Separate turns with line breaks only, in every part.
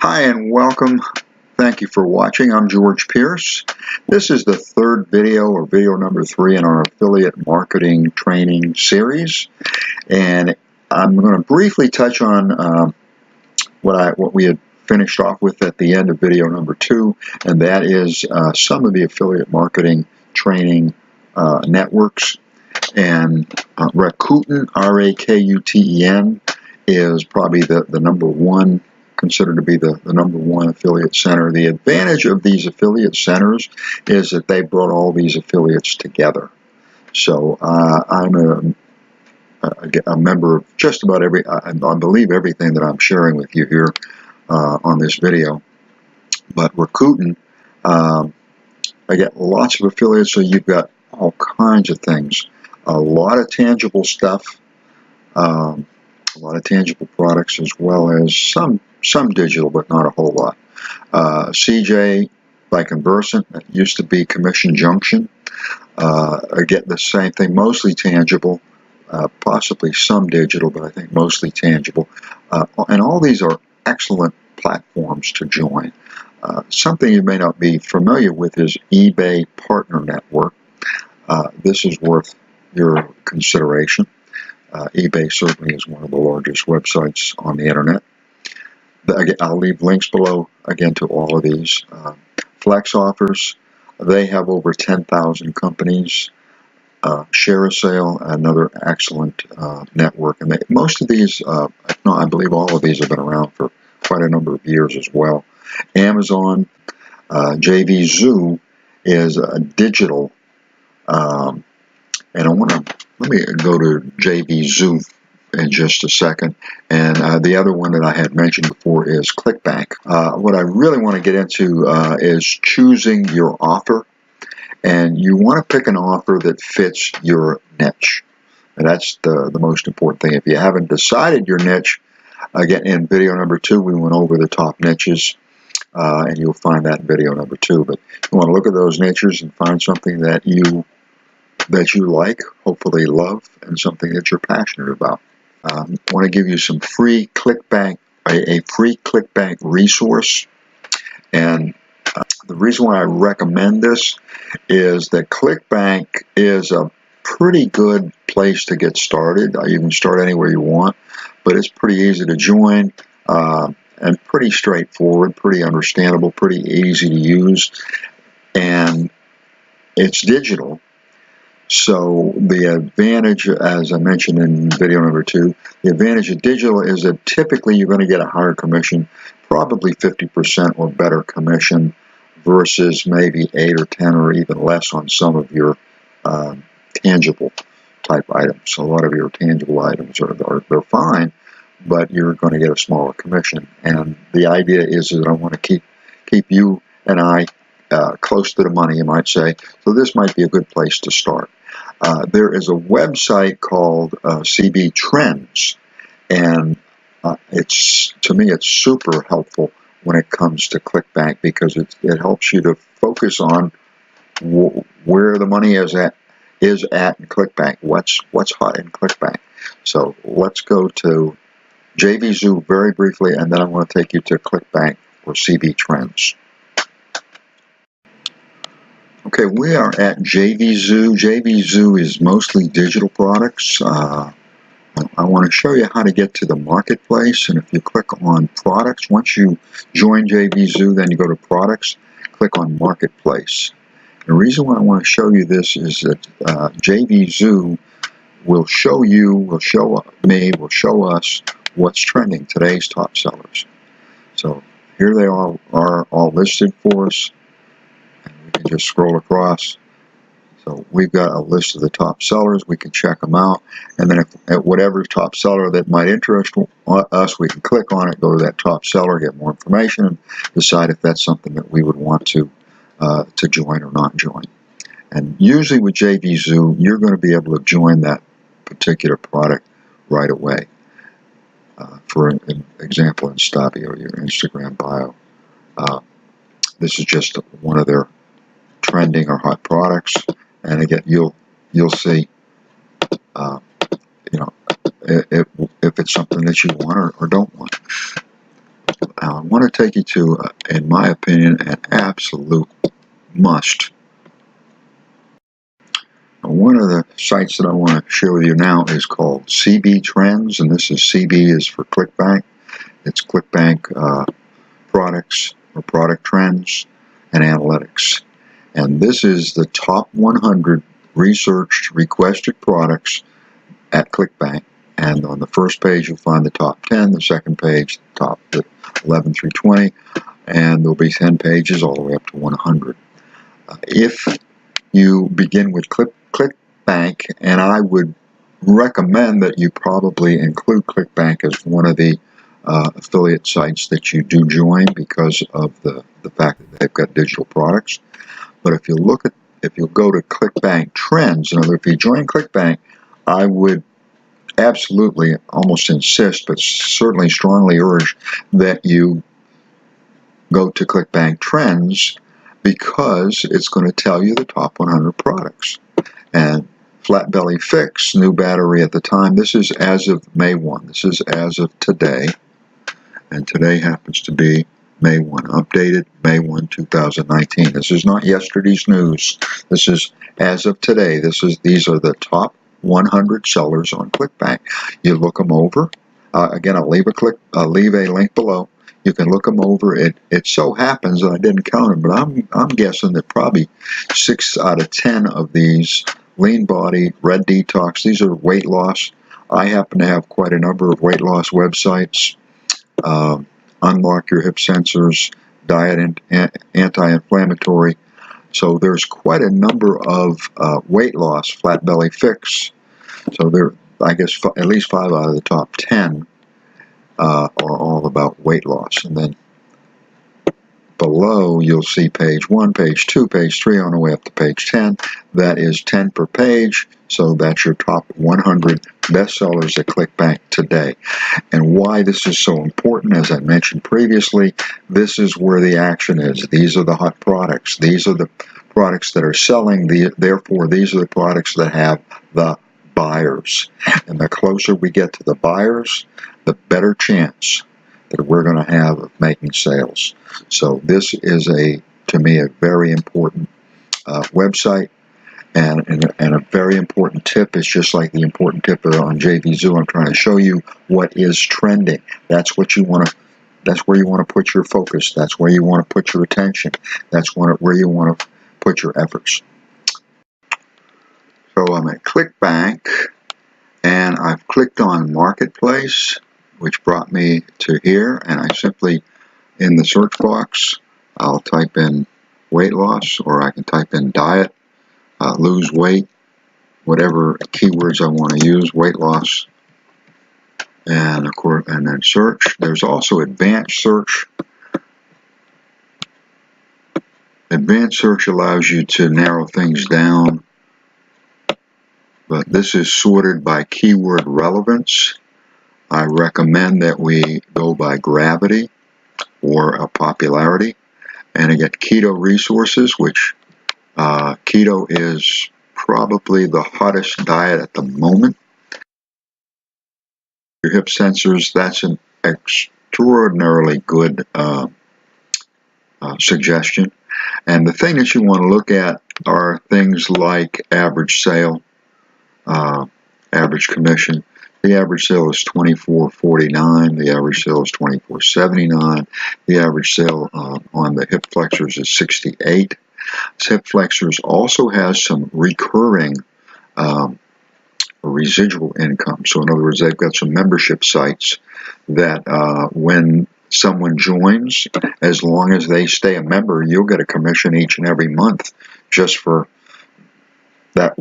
Hi and welcome. Thank you for watching. I'm George Pierce. This is the third video, or video number 3 in our affiliate marketing training series. And I'm going to briefly touch on what we had finished off with at the end of video number 2, and that is some of the affiliate marketing training networks. And Rakuten, R-A-K-U-T-E-N, is probably the number one, considered to be the number one affiliate center. The advantage of these affiliate centers is that they brought all these affiliates together. So I'm a member of just about I believe everything that I'm sharing with you here on this video. But Rakuten, I get lots of affiliates, so you've got all kinds of things. A lot of tangible stuff, a lot of tangible products, as well as some digital, but not a whole lot. CJ by Conversant, that used to be Commission Junction. I get the same thing, mostly tangible, possibly some digital, but I think mostly tangible. And all these are excellent platforms to join. Something you may not be familiar with is eBay Partner Network. This is worth your consideration. eBay certainly is one of the largest websites on the internet. Again, I'll leave links below, again, to all of these. Flex offers, they have over 10,000 companies. Share a Sale, another excellent network. And most of these, no, I believe all of these have been around for quite a number of years as well. Amazon, JVZoo is a digital, and let me go to JVZoo in just a second. And the other one that I had mentioned before is ClickBank. What I really want to get into is choosing your offer. And you want to pick an offer that fits your niche. And that's the most important thing. If you haven't decided your niche, again, in video number 2, we went over the top niches. And you'll find that in video number 2. But you want to look at those niches and find something that you like, hopefully love, and something that you're passionate about. I want to give you some free ClickBank, a free ClickBank resource. And the reason why I recommend this is that ClickBank is a pretty good place to get started. You can start anywhere you want, but it's pretty easy to join and pretty straightforward, pretty understandable, pretty easy to use, and it's digital. So the advantage, as I mentioned in video number 2, the advantage of digital is that typically you're going to get a higher commission, probably 50% or better commission, versus maybe 8 or 10 or even less on some of your tangible type items. So a lot of your tangible items they're fine, but you're going to get a smaller commission. And the idea is that I want to keep you and I close to the money, you might say. So this might be a good place to start. There is a website called CB Trends, and to me it's super helpful when it comes to ClickBank, because it helps you to focus on where the money is at in ClickBank. What's hot in ClickBank? So let's go to JVZoo very briefly, and then I want to take you to ClickBank or CB Trends. Okay, we are at JVZoo. JVZoo is mostly digital products. I want to show you how to get to the marketplace, and if you click on products, once you join JVZoo, then you go to products, click on marketplace. The reason why I want to show you this is that JVZoo will show you, will show us what's trending, today's top sellers. So here they are all listed for us, and we can just scroll across. So we've got a list of the top sellers. We can check them out, and then at whatever top seller that might interest us, we can click on it, go to that top seller, get more information, and decide if that's something that we would want to join or not join. And usually with JVZoo, you're going to be able to join that particular product right away. For an example, in Stabio, your Instagram bio, this is just one of their trending or hot products. And again, you'll see, if it's something that you want or don't want. I want to take you to, in my opinion, an absolute must. One of the sites that I want to share with you now is called CB Trends, and this is CB is for ClickBank. It's ClickBank products or product trends and analytics. And this is the top 100 researched requested products at ClickBank. And on the first page, you'll find the top 10, the second page, the top 11 through 20, and there'll be 10 pages all the way up to 100. If you begin with ClickBank, and I would recommend that you probably include ClickBank as one of the affiliate sites that you do join because of the fact that they've got digital products. But if you go to ClickBank Trends, in other words, if you join ClickBank, I would absolutely almost insist, but certainly strongly urge that you go to ClickBank Trends because it's going to tell you the top 100 products. And Flat Belly Fix, new battery at the time, this is as of May 1. This is as of today. And today happens to be May 1, updated May 1, 2019. This is not yesterday's news. This is as of today. These are the top 100 sellers on ClickBank. You look them over. Again, I'll leave a link below. You can look them over. It so happens that I didn't count them, but I'm guessing that probably 6 out of 10 of these lean body, red detox, these are weight loss. I happen to have quite a number of weight loss websites. Unlock Your Hip Sensors, Diet and Anti-Inflammatory. So there's quite a number of weight loss, Flat Belly Fix. So there, I guess at least 5 out of the top 10 are all about weight loss. And then below you'll see page 1, page 2, page 3 on the way up to page 10. That is 10 per page. So that's your top 100 bestsellers at ClickBank today. And why this is so important, as I mentioned previously, this is where the action is. These are the hot products. These are the products that are selling. Therefore, these are the products that have the buyers. And the closer we get to the buyers, the better chance that we're going to have of making sales. So this is, to me, a very important website. And a very important tip is just like the important tip on JVZoo. I'm trying to show you what is trending. That's what you want to. That's where you want to put your focus. That's where you want to put your attention. That's where you want to put your efforts. So I'm at ClickBank, and I've clicked on Marketplace, which brought me to here. And I simply, in the search box, I'll type in weight loss, or I can type in diet. Lose weight, whatever keywords I want to use, weight loss, and of course, and then search. There's also advanced search. Advanced search allows you to narrow things down, but this is sorted by keyword relevance. I recommend that we go by gravity or a popularity, and I get keto resources, which keto is probably the hottest diet at the moment. Your hip sensors, that's an extraordinarily good suggestion. And the thing that you want to look at are things like average sale, average commission. The average sale is $24.49. The average sale is $24.79. The average sale on the hip flexors is $68. Hip flexors also has some recurring residual income. So in other words, they've got some membership sites that when someone joins, as long as they stay a member, you'll get a commission each and every month just for that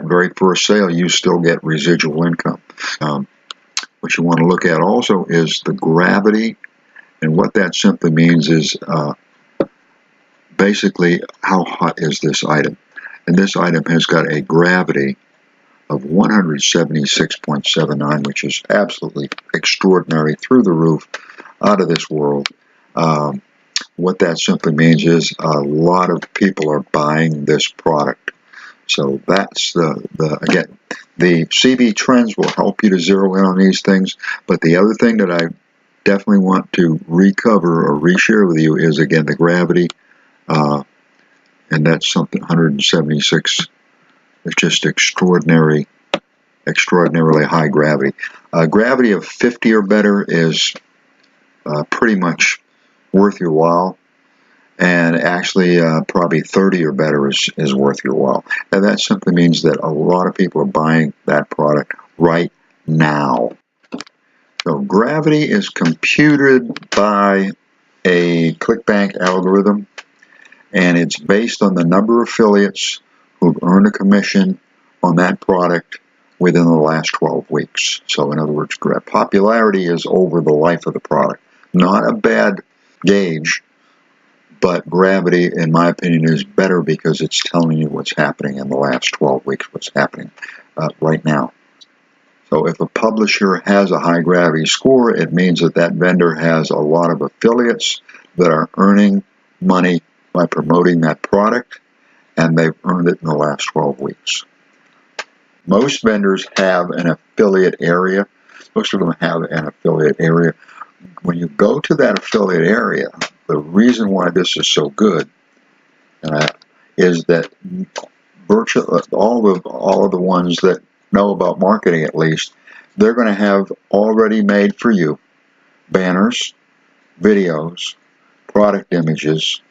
very first sale. You still get residual income. What you want to look at also is the gravity, and what that simply means is basically how hot is this item. And this item has got a gravity of 176.79, which is absolutely extraordinary, through the roof, out of this world. What that simply means is a lot of people are buying this product. So that's again, the CB trends will help you to zero in on these things. But the other thing that I definitely want to recover or reshare with you is, again, the gravity, and that's something 176. It's just extraordinarily high gravity. Gravity of 50 or better is pretty much worth your while, and actually probably 30 or better is worth your while. And that simply means that a lot of people are buying that product right now. So gravity is computed by a ClickBank algorithm, and it's based on the number of affiliates who've earned a commission on that product within the last 12 weeks. So in other words, popularity is over the life of the product. Not a bad gauge, but gravity, in my opinion, is better because it's telling you what's happening in the last 12 weeks, what's happening right now. So if a publisher has a high gravity score, it means that that vendor has a lot of affiliates that are earning money by promoting that product, and they've earned it in the last 12 weeks. Most vendors have an affiliate area. Most of them have an affiliate area. When you go to that affiliate area, the reason why this is so good is that virtually all of the ones that know about marketing, at least, they're going to have already made for you banners, videos, product images,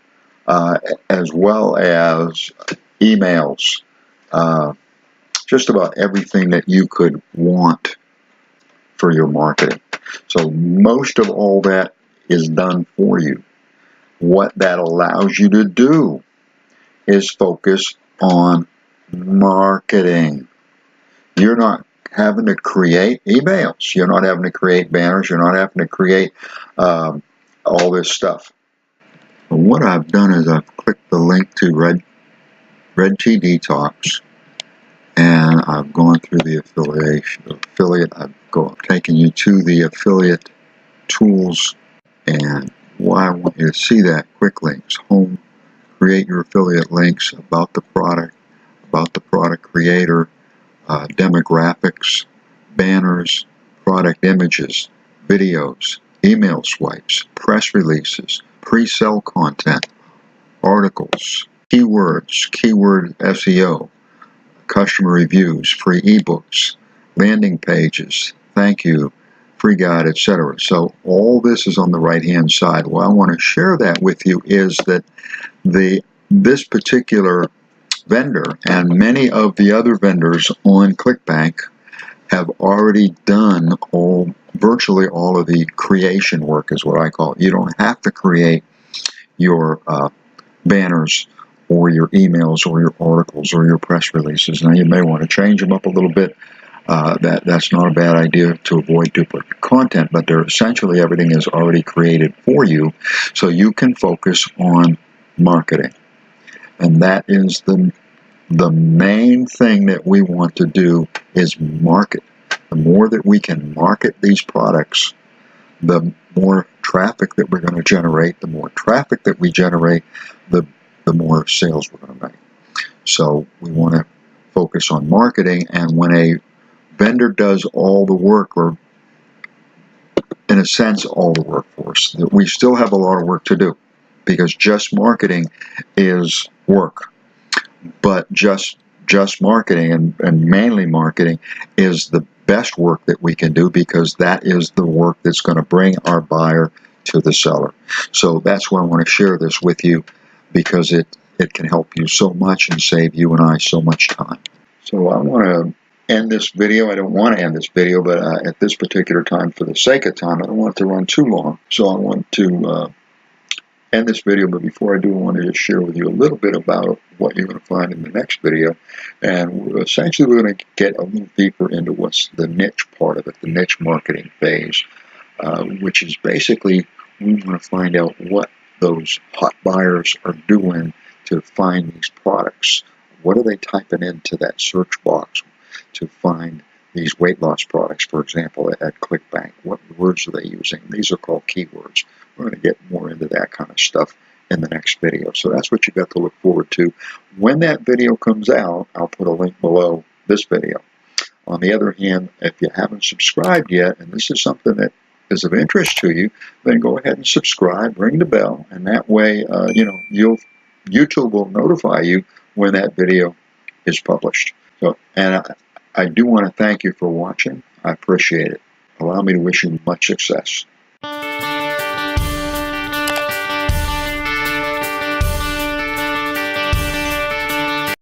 as well as emails, just about everything that you could want for your marketing. So most of all that is done for you. What that allows you to do is focus on marketing. You're not having to create emails. You're not having to create banners. You're not having to create all this stuff. But what I've done is I've clicked the link to Red Tea Detox, and I've gone through the affiliate. I've taken you to the affiliate tools, and why I want you to see that, quick links, home, create your affiliate links, about the product creator, demographics, banners, product images, videos, email swipes, press releases, pre-sale content, articles, keywords, keyword SEO, customer reviews, free ebooks, landing pages, thank you, free guide, etc. So all this is on the right-hand side. What I want to share that with you is that this particular vendor and many of the other vendors on ClickBank have already done virtually all of the creation work, is what I call it. You don't have to create your banners or your emails or your articles or your press releases. Now, you may want to change them up a little bit. That's not a bad idea to avoid duplicate content, but essentially everything is already created for you, so you can focus on marketing. And that is the main thing that we want to do is market. The more that we can market these products, the more traffic that we're going to generate. The more traffic that we generate, the more sales we're going to make. So we want to focus on marketing, and when a vendor does all the work, or in a sense all the work for us, that we still have a lot of work to do, because just marketing is work. But just marketing and mainly marketing is the best work that we can do, because that is the work that's going to bring our buyer to the seller. So that's why I want to share this with you, because it can help you so much and save you and I so much time. So I want to end this video. I don't want to end this video, but at this particular time, for the sake of time, I don't want it to run too long. So I want to end this video, but before I do, I want to just share with you a little bit about what you're going to find in the next video. And essentially, we're going to get a little deeper into what's the niche part of it, the niche marketing phase, which is basically we want to find out what those hot buyers are doing to find these products. What are they typing into that search box to find these weight loss products, for example, at ClickBank? What words are they using? These are called keywords. We're going to get more into that kind of stuff in the next video. So that's what you got to look forward to. When that video comes out, I'll put a link below this video. On the other hand, if you haven't subscribed yet, and this is something that is of interest to you, then go ahead and subscribe, ring the bell, and that way, YouTube will notify you when that video is published. So, and I do want to thank you for watching. I appreciate it. Allow me to wish you much success.